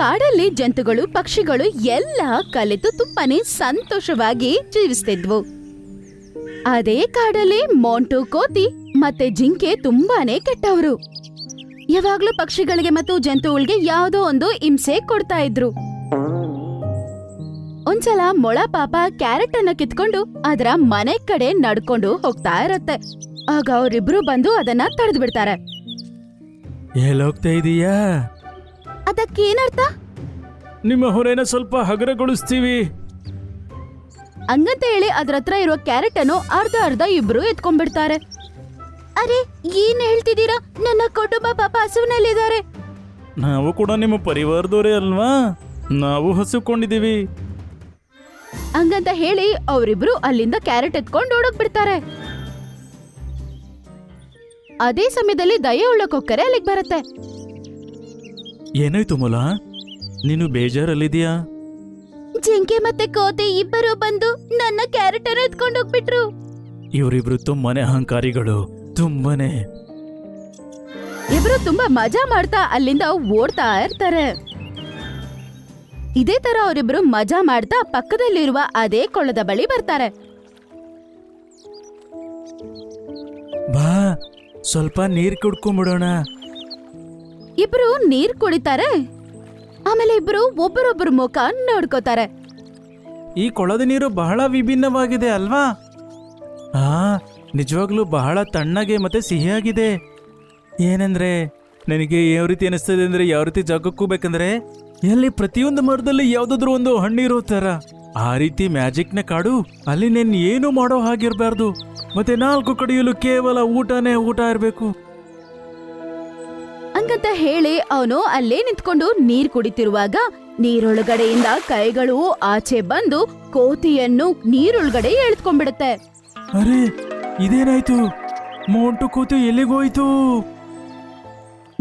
ಕಾಡಲ್ಲಿ ಜಂತುಗಳು ಪಕ್ಷಿಗಳು ಎಲ್ಲ ಕಲಿತು ತುಂಬಾನೇ ಸಂತೋಷವಾಗಿ ಜೀವಿಸ್ತಿದ್ವು. ಅದೇ ಕಾಡಲ್ಲಿ ಮೋಂಟು ಕೋತಿ ಮತ್ತೆ ಜಿಂಕೆ ತುಂಬಾನೇ ಕೆಟ್ಟವರು. ಯಾವಾಗ್ಲೂ ಪಕ್ಷಿಗಳಿಗೆ ಮತ್ತು ಜಂತುಗಳಿಗೆ ಯಾವುದೋ ಒಂದು ಹಿಂಸೆ ಕೊಡ್ತಾ ಇದ್ರು. ಒಂದ್ಸಲ ಮೊಳ ಪಾಪ ಕ್ಯಾರೆಟ್ ಅನ್ನ ಕಿತ್ಕೊಂಡು ಅದರ ಮನೆ ಕಡೆ ನಡ್ಕೊಂಡು ಹೋಗ್ತಾ ಇರತ್ತೆ. ಆಗ ಅವರಿಬ್ರು ಬಂದು ಅದನ್ನ ತಡೆದು ಬಿಡ್ತಾರೆ. ಎಲ್ಲೋಗ್ತಾ ಇದೀಯಾ? ಅದಕ್ಕೇನರ್ಥ? ನಿಮ್ಮ ಹೊರೆನ ಸ್ವಲ್ಪ ಹಗರಗೊಳಿಸ್ತೀವಿ. ಹಂಗಂತ ಹೇಳಿ ಅದ್ರ ಹತ್ರ ಇರುವ ಕ್ಯಾರೆಟ್ ಅನ್ನು ಅರ್ಧ ಇಬ್ರು ಎತ್ಕೊಂಡ್ಬಿಡ್ತಾರೆ. ಅರೆ, ಏನ್ ಹೇಳ್ತಿದ್ದೀರಾ? ನನ್ನ ಕುಟುಂಬ ಪಾಪ ಹಸುವಿನಲ್ಲಿದ್ದಾರೆ. ನಾವು ಕೂಡ ನಿಮ್ಮ ಪರಿವಾರದವರೇ ಅಲ್ವಾ? ನಾವು ಹಸುಕೊಂಡಿದೀವಿ. ಹಂಗಂತ ಹೇಳಿ ಅವರಿಬ್ರು ಅಲ್ಲಿಂದ ಕ್ಯಾರೆಟ್ ಎತ್ಕೊಂಡು ಓಡೋಗ್ಬಿಡ್ತಾರೆ. ಅದೇ ಸಮಯದಲ್ಲಿ ದಯೆ ಉಳ್ಳ ಕೊಕ್ಕರೆ ಅಲ್ಲಿಗೆ ಬರುತ್ತೆ. ಏನಾಯ್ತು ಮೊಲ? ನೀನು ಬೇಜಾರಲ್ಲಿದೀಯಾ? ಜಿಂಕೆ ಮತ್ತೆ ಕೋತಿ ಇಬ್ಬರು ಬಂದು ನನ್ನ ಕ್ಯಾರೆಟ್ ಅನ್ನು ಎತ್ಕೊಂಡು ಹೋಗ್ಬಿಟ್ರು. ಇವರಿಬ್ರು ತುಂಬಾನೇ ಅಹಂಕಾರಿಗಳು, ತುಂಬಾನೇ. ಇಬ್ರು ತುಂಬಾ ಮಜಾ ಮಾಡ್ತಾ ಅಲ್ಲಿಂದ ಓಡ್ತಾ ಇರ್ತಾರೆ. ಇದೇ ತರ ಅವರಿಬ್ರು ಮಜಾ ಮಾಡ್ತಾ ಪಕ್ಕದಲ್ಲಿರುವ ಅದೇ ಕೊಳ್ಳದ ಬಳಿ ಬರ್ತಾರೆ. ಬಾ, ಸ್ವಲ್ಪ ನೀರ್ ಕುಡ್ಕೊಂಡ್ಬಿಡೋಣ. ಇಬ್ರು ನೀರ್ ಕುಡಿತಾರೆ. ಆಮೇಲೆ ಇಬ್ರು ಒಬ್ಬರೊಬ್ಬರ ಮುಖ ನೋಡ್ಕೋತಾರೆ. ಈ ಕೊಳದ ನೀರು ಬಹಳ ವಿಭಿನ್ನವಾಗಿದೆ ಅಲ್ವಾ? ನಿಜವಾಗ್ಲೂ ಬಹಳ ತಣ್ಣಗೆ ಮತ್ತೆ ಸಿಹಿಯಾಗಿದೆ. ಏನಂದ್ರೆ ನನಗೆ ಯಾವ ರೀತಿ ಅನಿಸ್ತದೆ ಅಂದ್ರೆ, ಯಾವ ರೀತಿ ಜಾಗಕ್ಕೂ ಬೇಕಂದ್ರೆ ಎಲ್ಲಿ ಪ್ರತಿಯೊಂದು ಮರದಲ್ಲಿ ಯಾವ್ದಾದ್ರು ಒಂದು ಹಣ್ಣಿರೋ ತರ. ಆ ರೀತಿ ಮ್ಯಾಜಿಕ್ ನ ಕಾಡು. ಅಲ್ಲಿ ನೀನ್ ಏನು ಮಾಡೋ ಹಾಗಿರ್ಬಾರ್ದು. ಮತ್ತೆ 4 ಕಡೆಯಲ್ಲೂ ಕೇವಲ ಊಟನೇ ಊಟ ಇರ್ಬೇಕು. ಹಂಗಂತ ಹೇಳಿ ಅವನು ಅಲ್ಲೇ ನಿಂತ್ಕೊಂಡು ನೀರ್ ಕುಡಿತಿರುವಾಗ ನೀರೊಳಗಡೆಯಿಂದ ಕೈಗಳು ಆಚೆ ಬಂದು ಕೋತಿಯನ್ನು ನೀರೊಳಗಡೆ ಎಳ್ಕೊಂಡ್ಬಿಡುತ್ತೆ. ಅರೆ, ಇದೇನಾಯ್ತು? ಮೋಂಟು ಕೋತಿ ಎಲ್ಲಿಗೋಯ್ತು?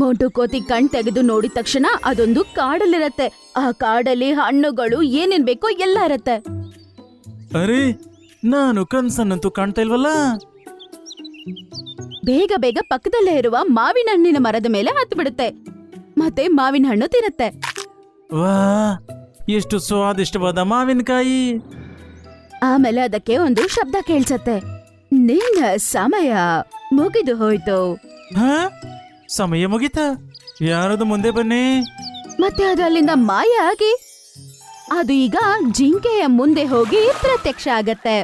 ಮೋಂಟು ಕೋತಿ ಕಣ್ ತೆಗೆದು ನೋಡಿದ ತಕ್ಷಣ ಅದೊಂದು ಕಾಡಲ್ಲಿರತ್ತೆ. ಆ ಕಾಡಲ್ಲಿ ಹಣ್ಣುಗಳು ಏನೇನ್ ಬೇಕೋ ಎಲ್ಲ ಇರತ್ತೆ. ಅರೆ, ನಾನು ಕನ್ಸನ್ನಂತೂ ಕಾಣ್ತಾ ಇಲ್ವಲ್ಲ. ಬೇಗ ಬೇಗ ಪಕ್ಕದಲ್ಲೇ ಇರುವ ಮಾವಿನ ಹಣ್ಣಿನ ಮರದ ಮೇಲೆ ಹತ್ತು ಬಿಡುತ್ತೆ. ಮತ್ತೆ ಮಾವಿನ ಹಣ್ಣು ತಿನ್ನತ್ತೆ. ವಾ, ಎಷ್ಟು ಸ್ವಾದಿಷ್ಟವಾದ ಮಾವಿನಕಾಯಿ. ಆಮೇಲೆ ಅದಕ್ಕೆ ಒಂದು ಶಬ್ದ ಕೇಳ್ಸತ್ತೆ. ನಿನ್ನ ಸಮಯ ಮುಗಿದು ಹೋಯ್ತು. ಸಮಯ ಮುಗಿತಾ? ಯಾರದು? ಮುಂದೆ ಬನ್ನಿ. ಮತ್ತೆ ಅದು ಅಲ್ಲಿಂದ ಮಾಯ ಆಗಿ ಅದು ಈಗ ಜಿಂಕೆಯ ಮುಂದೆ ಹೋಗಿ ಪ್ರತ್ಯಕ್ಷ ಆಗತ್ತೆ.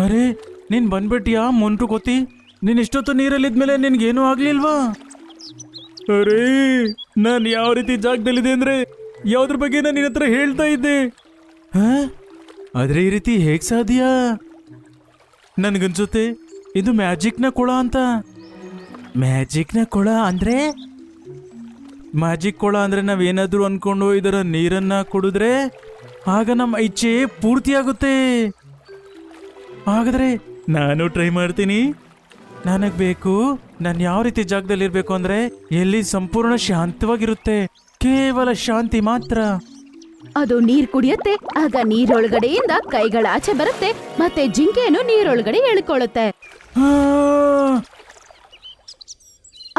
ಅರೆ, ನೀನ್ ಬಂದ್ಬಿಟ್ಟಿಯಾ ಮೊಂಟು ಕೋತಿ? ನೀನ್ ಇಷ್ಟೊತ್ತು ನೀರಲ್ಲಿದ್ಮೇಲೆ ನಿನ್ಗೇನು ಆಗ್ಲಿಲ್ವಾ? ಅರೇ, ನಾನ್ ಯಾವ ರೀತಿ ಜಾಗದಲ್ಲಿದೆ ಅಂದ್ರೆ ಯಾವ್ದ್ರ ಬಗ್ಗೆ ನಾನು ನಿನ್ನ ಹತ್ರ ಹೇಳ್ತಾ ಇದ್ದೆ. ಆದ್ರೆ ಈ ರೀತಿ ಹೇಗ್ ಸಾಧ್ಯ? ನನ್ಗನ್ಸುತ್ತೆ ಇದು ಮ್ಯಾಜಿಕ್ನ ಕೊಳ ಅಂತ. ಮ್ಯಾಜಿಕ್ನ ಕೊಳ ಅಂದ್ರೆ? ಮ್ಯಾಜಿಕ್ ಕೊಳ ಅಂದ್ರೆ ನಾವೇನಾದ್ರೂ ಅನ್ಕೊಂಡು ಇದರ ನೀರನ್ನ ಕುಡಿದ್ರೆ ಆಗ ನಮ್ಮ ಇಚ್ಛೆ ಪೂರ್ತಿಯಾಗುತ್ತೆ. ಹಾಗಾದ್ರೆ ನಾನು ಟ್ರೈ ಮಾಡ್ತೀನಿ. ನನಗ್ ಬೇಕು, ನಾನು ಯಾವ ರೀತಿ ಜಾಗದಲ್ಲಿ ಇರ್ಬೇಕು ಅಂದ್ರೆ ಎಲ್ಲಿ ಸಂಪೂರ್ಣ ಶಾಂತವಾಗಿರುತ್ತೆ, ಕೇವಲ ಶಾಂತಿ ಮಾತ್ರ. ಅದು ನೀರ್ ಕುಡಿಯತ್ತೆ. ಆಗ ನೀರೊಳಗಡೆಯಿಂದ ಕೈಗಳ ಆಚೆ ಬರುತ್ತೆ. ಮತ್ತೆ ಜಿಂಕೆಯನ್ನು ನೀರೊಳಗಡೆ ಎಳ್ಕೊಳ್ಳುತ್ತೆ.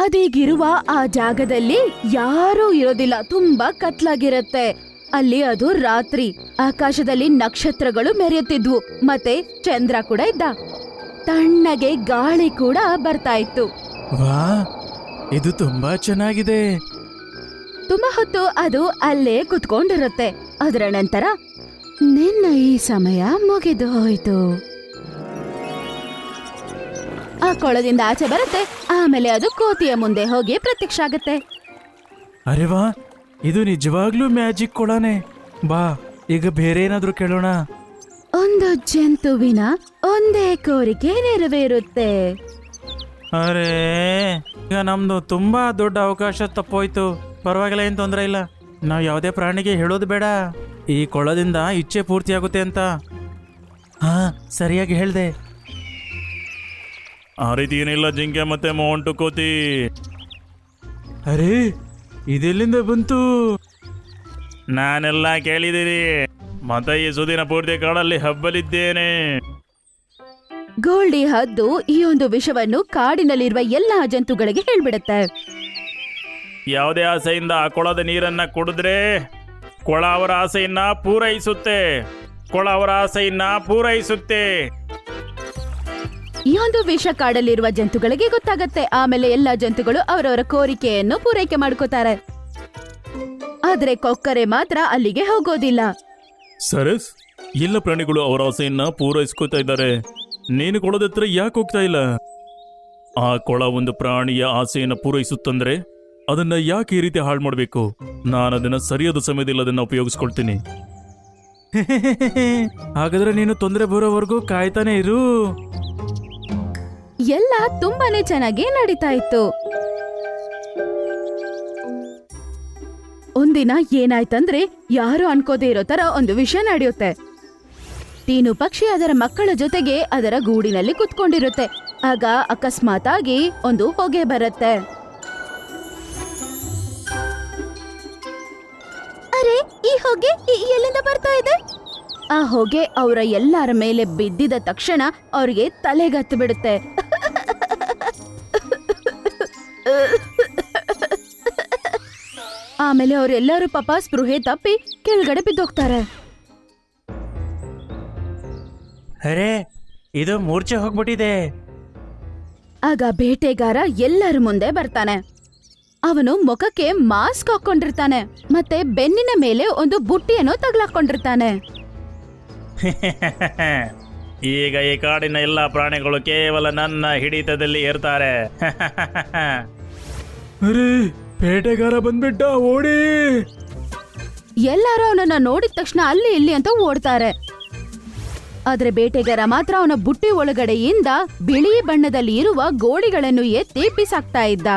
ಅದೀಗಿರುವ ಆ ಜಾಗದಲ್ಲಿ ಯಾರೂ ಇರೋದಿಲ್ಲ. ತುಂಬಾ ಕತ್ಲಾಗಿರತ್ತೆ. ಅಲ್ಲಿ ಅದು ರಾತ್ರಿ. ಆಕಾಶದಲ್ಲಿ ನಕ್ಷತ್ರಗಳು ಮೆರೆಯುತ್ತಿದ್ವು. ಮತ್ತೆ ಚಂದ್ರ ಕೂಡ ಇದ್ದ. ತಣ್ಣಗೆ ಗಾಳಿ ಕೂಡ ಬರ್ತಾ ಇತ್ತು. ವಾ, ಇದು ತುಂಬಾ ಚೆನ್ನಾಗಿದೆ. ತುಂಬಾ ಹೊತ್ತು ಅದು ಅಲ್ಲೇ ಕುತ್ಕೊಂಡಿರುತ್ತೆ. ಅದರ ನಂತರ ನಿನ್ನ ಈ ಸಮಯ ಮುಗಿದು ಹೋಯ್ತು. ಆ ಕೊಳದಿಂದ ಆಚೆ ಬರುತ್ತೆ. ಆಮೇಲೆ ಅದು ಕೋತಿಯ ಮುಂದೆ ಹೋಗಿ ಪ್ರತ್ಯಕ್ಷ ಆಗತ್ತೆ. ಅರೆ ವಾ, ಇದು ನಿಜವಾಗ್ಲೂ ಮ್ಯಾಜಿಕ್ ಕೊಳನೆ. ಬಾ, ಈಗ ಬೇರೆ ಏನಾದ್ರೂ ಕೇಳೋಣ. ಒಂದು ಜಂತುವಿನ ಒಂದೇ ಕೋರಿಕೆ ನೆರವೇರುತ್ತೆ. ಅರೆ, ಈಗ ನಮ್ದು ತುಂಬಾ ದೊಡ್ಡ ಅವಕಾಶ ತಪ್ಪೋಯ್ತು. ಪರವಾಗಿಲ್ಲ, ಏನ್ ತೊಂದರೆ ಇಲ್ಲ. ನಾವು ಯಾವುದೇ ಪ್ರಾಣಿಗೆ ಹೇಳೋದು ಬೇಡ ಈ ಕೊಳದಿಂದ ಇಚ್ಛೆ ಪೂರ್ತಿಯಾಗುತ್ತೆ ಅಂತ. ಹಾ, ಸರಿಯಾಗಿ ಹೇಳ್ದೆ. ಆ ರೀತಿ ಏನಿಲ್ಲ ಜಿಂಕೆ ಮತ್ತೆ ಮೋಂಟು ಕೋತಿ. ಅರೆ, ಇದೆಲ್ಲಿಂದ ಬಂತು? ನಾನೆಲ್ಲ ಕೇಳಿದ್ದೀರಿ. ಮತ್ತೆ ಈ ಸುದಿನ ಪೂರ್ತಿ ಕಾಡಲ್ಲಿ ಹಬ್ಬಲಿದ್ದೇನೆ. ಗೋಲ್ಡಿ ಹದ್ದು ಈ ಒಂದು ವಿಷಯವನ್ನು ಕಾಡಿನಲ್ಲಿರುವ ಎಲ್ಲಾ ಜಂತುಗಳಿಗೆ ಹೇಳ್ಬಿಡುತ್ತೆ. ಯಾವುದೇ ಆಸೆಯಿಂದ ಆ ಕೊಳದ ನೀರನ್ನ ಕುಡಿದ್ರೆ ಕೊಳ ಅವರ ಆಸೆಯನ್ನ ಪೂರೈಸುತ್ತೆ. ಕೊಳ ಅವರ ಆಸೆಯನ್ನ ಪೂರೈಸುತ್ತೆ. ಈ ಒಂದು ವಿಷ ಕಾಡಲ್ಲಿರುವ ಜಂತುಗಳಿಗೆ ಗೊತ್ತಾಗತ್ತೆ. ಆಮೇಲೆ ಎಲ್ಲಾ ಜಂತುಗಳು ಅವರವರ ಕೋರಿಕೆಯನ್ನು ಪೂರೈಕೆ ಮಾಡ್ಕೋತಾರೆ. ಆದ್ರೆ ಕೊಕ್ಕರೆ ಮಾತ್ರ ಅಲ್ಲಿಗೆ ಹೋಗೋದಿಲ್ಲ. ಸರಸ್, ಎಲ್ಲ ಪ್ರಾಣಿಗಳು ಅವರ ಆಸೆಯನ್ನ ಪೂರೈಸ್ಕೋತಾ ಇದ್ದಾರೆ. ನೀನು ಕೊಳದ ಹತ್ರ ಯಾಕೆ ಹೋಗ್ತಾ ಇಲ್ಲ? ಆ ಕೊಳ ಒಂದು ಪ್ರಾಣಿಯ ಆಸೆಯನ್ನ ಪೂರೈಸುತ್ತಂದ್ರೆ ಅದನ್ನ ಯಾಕೆ ಈ ರೀತಿ ಹಾಳು ಮಾಡಬೇಕು? ನಾನು ಅದನ್ನ ಸರಿಯಾದ ಸಮಯದಲ್ಲಿ ಅದನ್ನ ಉಪಯೋಗಿಸ್ಕೊಳ್ತೀನಿ. ಹಾಗಾದ್ರೆ ನೀನು ತೊಂದರೆ ಬರೋವರೆಗೂ ಕಾಯ್ತಾನೆ ಇರು. ಎಲ್ಲ ತುಂಬಾನೇ ಚೆನ್ನಾಗಿ ನಡೀತಾ ಇತ್ತು. ಒಂದಿನ ಏನಾಯ್ತಂದ್ರೆ ಯಾರು ಅನ್ಕೋದೇ ಇರೋ ತರ ಒಂದು ವಿಷಯ ನಡೆಯುತ್ತೆ. ಟೀನು ಪಕ್ಷಿ ಅದರ ಮಕ್ಕಳ ಜೊತೆಗೆ ಅದರ ಗೂಡಿನಲ್ಲಿ ಕುತ್ಕೊಂಡಿರುತ್ತೆ. ಆಗ ಅಕಸ್ಮಾತ್ ಆಗಿ ಒಂದು ಹೊಗೆ ಬರುತ್ತೆ. ಅರೆ, ಈ ಹೊಗೆ ಎಲ್ಲಿಂದ ಬರ್ತಾ ಇದೆ? ಆ ಹೊಗೆ ಅವರ ಎಲ್ಲರ ಮೇಲೆ ಬಿದ್ದಿದ ತಕ್ಷಣ ಅವ್ರಿಗೆ ತಲೆಗತ್ತು ಬಿಡುತ್ತೆ. ಆಮೇಲೆ ಅವರೆಲ್ಲರೂ ಪಾಪ ಸ್ಪೃಹೆ ತಪ್ಪಿ ಕೆಳಗಡೆ ಬಿದ್ದೋಗ್ತಾರೆ. ಅರೆ, ಇದು ಮೂರ್ಛೆ ಹೋಗ್ಬಿಟ್ಟಿದೆ. ಆಗ ಬೇಟೆಗಾರ ಎಲ್ಲರ ಮುಂದೆ ಬರ್ತಾನೆ. ಅವನು ಮುಖಕ್ಕೆ ಮಾಸ್ಕ್ ಹಾಕೊಂಡಿರ್ತಾನೆ ಮತ್ತೆ ಬೆನ್ನಿನ ಮೇಲೆ ಒಂದು ಬುಟ್ಟಿಯನ್ನು ತಗಲಾಕೊಂಡಿರ್ತಾನೆ. ಈಗ ಈ ಕಾಡಿನ ಎಲ್ಲ ಪ್ರಾಣಿಗಳು ಕೇವಲ ನನ್ನ ಹಿಡಿತದಲ್ಲಿ ಇರ್ತಾರೆ. ಅರೆ, ಬೇಟೆಗಾರ ಬಂದ್ಬಿಟ್ಟ, ಓಡಿ! ಎಲ್ಲರೂ ಅವನನ್ನ ನೋಡಿದ ತಕ್ಷಣ ಅಲ್ಲಿ ಇಲ್ಲಿ ಅಂತ ಓಡ್ತಾರೆ. ಆದ್ರೆ ಬೇಟೆಗಾರ ಮಾತ್ರ ಅವನ ಬುಟ್ಟಿ ಒಳಗಡೆಯಿಂದ ಬಿಳಿ ಬಣ್ಣದಲ್ಲಿ ಇರುವ ಗೋಳಿಗಳನ್ನು ಎತ್ತಿ ಬಿಸಾಕ್ತಾ ಇದ್ದ.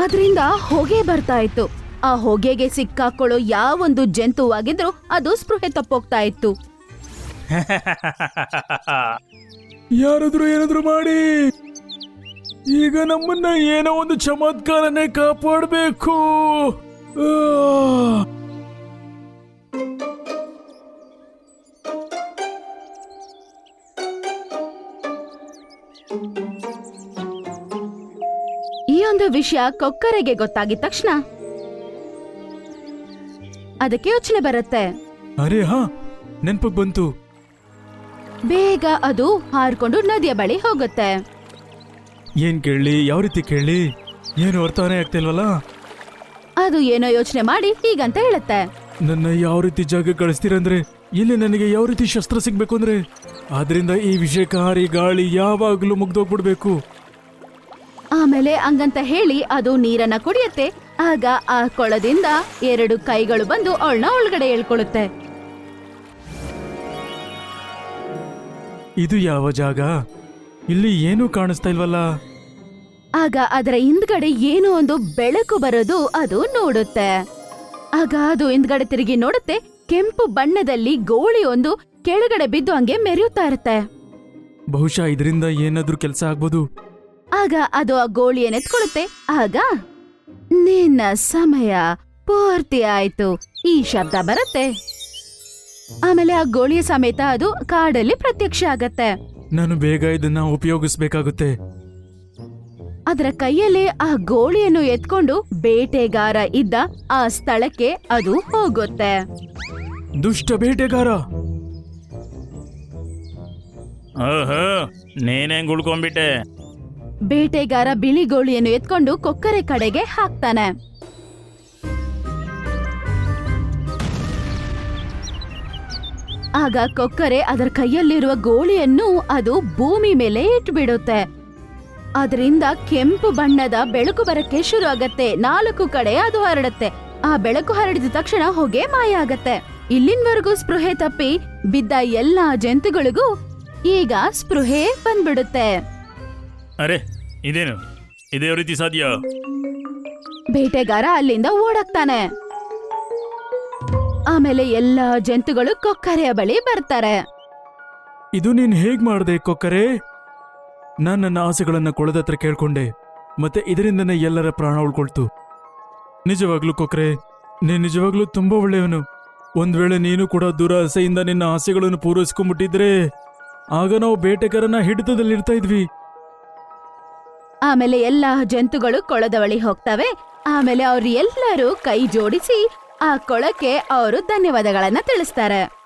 ಅದರಿಂದ ಹೊಗೆ ಬರ್ತಾ ಇತ್ತು. ಆ ಹೊಗೆಗೆ ಸಿಕ್ಕಾಕೊಳ್ಳೋ ಯಾವೊಂದು ಜಂತುವಾಗಿದ್ರು ಅದು ಸ್ಪೃಹೆ ತಪ್ಪೋಗ್ತಾ ಇತ್ತು. ಯಾರಾದ್ರೂ ಏನಾದ್ರು ಮಾಡಿ, ಈಗ ನಮ್ಮನ್ನ ಏನೋ ಒಂದು ಚಮತ್ಕಾರನೇ ಕಾಪಾಡಬೇಕು. ಈ ಒಂದು ವಿಷಯ ಕೊಕ್ಕರೆಗೆ ಗೊತ್ತಾಗಿದ ತಕ್ಷಣ ಅದಕ್ಕೆ ಯೋಚನೆ ಬರುತ್ತೆ. ಅರೆ ಹಾ, ನೆನ್ಪಕ್ ಬಂತು. ಬೇಗ ಅದು ಹಾರ್ಕೊಂಡು ನದಿಯ ಬಳಿ ಹೋಗುತ್ತೆ. ಏನ್ ಕೇಳಿ, ಯಾವ ರೀತಿ ಕೇಳಿ, ಏನು ಅರ್ಥನೇ ಆಗ್ತಿಲ್ವಲ್ಲ. ಅದು ಏನೋ ಯೋಚನೆ ಮಾಡಿ ಹೀಗಂತ ಹೇಳುತ್ತೆ. ನನ್ನ ಯಾವ ರೀತಿ ಜಾಗ ಕಳಿಸ್ತೀರಂದ್ರೆ, ಇಲ್ಲಿ ನನಗೆ ಯಾವ ರೀತಿ ಶಸ್ತ್ರ ಸಿಗ್ಬೇಕು ಅಂದ್ರೆ, ಆದ್ರಿಂದ ಈ ವಿಷಕಾರಿ ಗಾಳಿ ಯಾವಾಗ್ಲೂ ಮುಗ್ದೋಗ್ಬಿಡ್ಬೇಕು. ಆಮೇಲೆ ಹಂಗಂತ ಹೇಳಿ ಅದು ನೀರನ್ನ ಕುಡಿಯುತ್ತೆ. ಆಗ ಆ ಕೊಳದಿಂದ 2 ಕೈಗಳು ಬಂದು ಅವಳನ್ನ ಒಳಗಡೆ ಎಳ್ಕೊಳ್ಳುತ್ತೆ. ಇದು ಯಾವ ಜಾಗ? ಇಲ್ಲಿ ಏನೂ ಕಾಣಿಸ್ತಾ ಇಲ್ವಲ್ಲ. ಆಗ ಅದರ ಹಿಂದ್ಗಡೆ ಏನೋ ಒಂದು ಬೆಳಕು ಬರೋದು ಅದು ನೋಡುತ್ತೆ. ಆಗ ಅದು ಹಿಂದ್ಗಡೆ ತಿರುಗಿ ನೋಡುತ್ತೆ. ಕೆಂಪು ಬಣ್ಣದಲ್ಲಿ ಗೋಳಿ ಒಂದು ಕೆಳಗಡೆ ಬಿದ್ದು ಹಂಗೆ ಮೆರೆಯುತ್ತಾ ಇರುತ್ತೆ. ಬಹುಶಃ ಇದರಿಂದ ಏನಾದ್ರೂ ಕೆಲಸ ಆಗ್ಬೋದು. ಆಗ ಅದು ಆ ಗೋಳಿಯನ್ನು ಎತ್ಕೊಳ್ಳುತ್ತೆ. ಆಗ ನಿನ್ನ ಸಮಯ ಪೂರ್ತಿ ಆಯ್ತು ಈ ಶಬ್ದ ಬರುತ್ತೆ. ಆಮೇಲೆ ಆ ಗೋಳಿಯ ಸಮೇತ ಅದು ಕಾಡಲ್ಲಿ ಪ್ರತ್ಯಕ್ಷ ಆಗತ್ತೆ. ನಾನು ಬೇಗ ಇದನ್ನ ಉಪಯೋಗಿಸ್ಬೇಕಾಗುತ್ತೆ. ಅದರ ಕೈಯಲ್ಲಿ ಆ ಗೋಳಿಯನ್ನು ಎತ್ಕೊಂಡು ಬೇಟೆಗಾರ ಇದ್ದ ಆ ಸ್ಥಳಕ್ಕೆ ಅದು ಹೋಗುತ್ತೆ. ದುಷ್ಟ ಬೇಟೆಗಾರ! ಓಹೋ, ನೀನೇನ್ ಉಳ್ಕೊಂಡ್ಬಿಟ್ಟೆ. ಬೇಟೆಗಾರ ಬಿಳಿ ಗೋಳಿಯನ್ನು ಎತ್ಕೊಂಡು ಕೊಕ್ಕರೆ ಕಡೆಗೆ ಹಾಕ್ತಾನೆ. ಆಗ ಕೊಕ್ಕರೆ ಅದರ ಕೈಯಲ್ಲಿರುವ ಗೋಳಿಯನ್ನು ಅದು ಭೂಮಿ ಮೇಲೆ ಇಟ್ಬಿಡುತ್ತೆ. ಅದರಿಂದ ಕೆಂಪು ಬಣ್ಣದ ಬೆಳಕು ಬರಕ್ಕೆ ಶುರು ಆಗತ್ತೆ. 4 ಕಡೆ ಅದು ಹರಡುತ್ತೆ. ಆ ಬೆಳಕು ಹರಡಿದ ತಕ್ಷಣ ಹೊಗೆ ಮಾಯ ಆಗತ್ತೆ. ಇಲ್ಲಿನವರೆಗೂ ಸ್ಪೃಹೆ ತಪ್ಪಿ ಬಿದ್ದ ಎಲ್ಲಾ ಜಂತುಗಳಿಗೂ ಈಗ ಸ್ಪೃಹೆ ಬಂದ್ಬಿಡುತ್ತೆ. ಅರೆ, ಇದೇನು ಇದೇ ರೀತಿ ಸಾಧ್ಯ? ಬೇಟೆಗಾರ ಅಲ್ಲಿಂದ ಓಡಾಕ್ತಾನೆ. ಆಮೇಲೆ ಎಲ್ಲಾ ಜಂತುಗಳು ಕೊಕ್ಕರೆಯ ಬಳಿ ಬರ್ತಾರೆ. ಇದು ನೀನ್ ಹೇಗ್ ಮಾಡ್ದೆ ಕೊಕ್ಕರೆ? ನಾನ್ ನನ್ನ ಆಸೆಗಳನ್ನ ಕೊಳದ ಹತ್ರ ಕೇಳ್ಕೊಂಡೆ, ಮತ್ತೆ ಇದರಿಂದನೇ ಎಲ್ಲರ ಪ್ರಾಣ ಉಳ್ಕೊಳ್ತು. ನಿಜವಾಗ್ಲೂ ಕೊಕ್ಕರೆ, ನೀನ್ ನಿಜವಾಗ್ಲೂ ತುಂಬಾ ಒಳ್ಳೆಯವನು. ಒಂದ್ ವೇಳೆ ನೀನು ಕೂಡ ದುರಾಸೆಯಿಂದ ನಿನ್ನ ಆಸೆಗಳನ್ನು ಪೂರೈಸ್ಕೊಂಡ್ಬಿಟ್ಟಿದ್ರೆ ಆಗ ನಾವು ಬೇಟೆಗಾರನ ಹಿಡಿತದಲ್ಲಿರ್ತಾ ಇದ್ವಿ. ಆಮೇಲೆ ಎಲ್ಲಾ ಜಂತುಗಳು ಕೊಳದ ಬಳಿ ಹೋಗ್ತವೆ. ಆಮೇಲೆ ಅವ್ರು ಎಲ್ಲರೂ ಕೈ ಜೋಡಿಸಿ ಆ ಕೊಳಕ್ಕೆ ಅವರು ಧನ್ಯವಾದಗಳನ್ನ ತಿಳಿಸ್ತಾರೆ.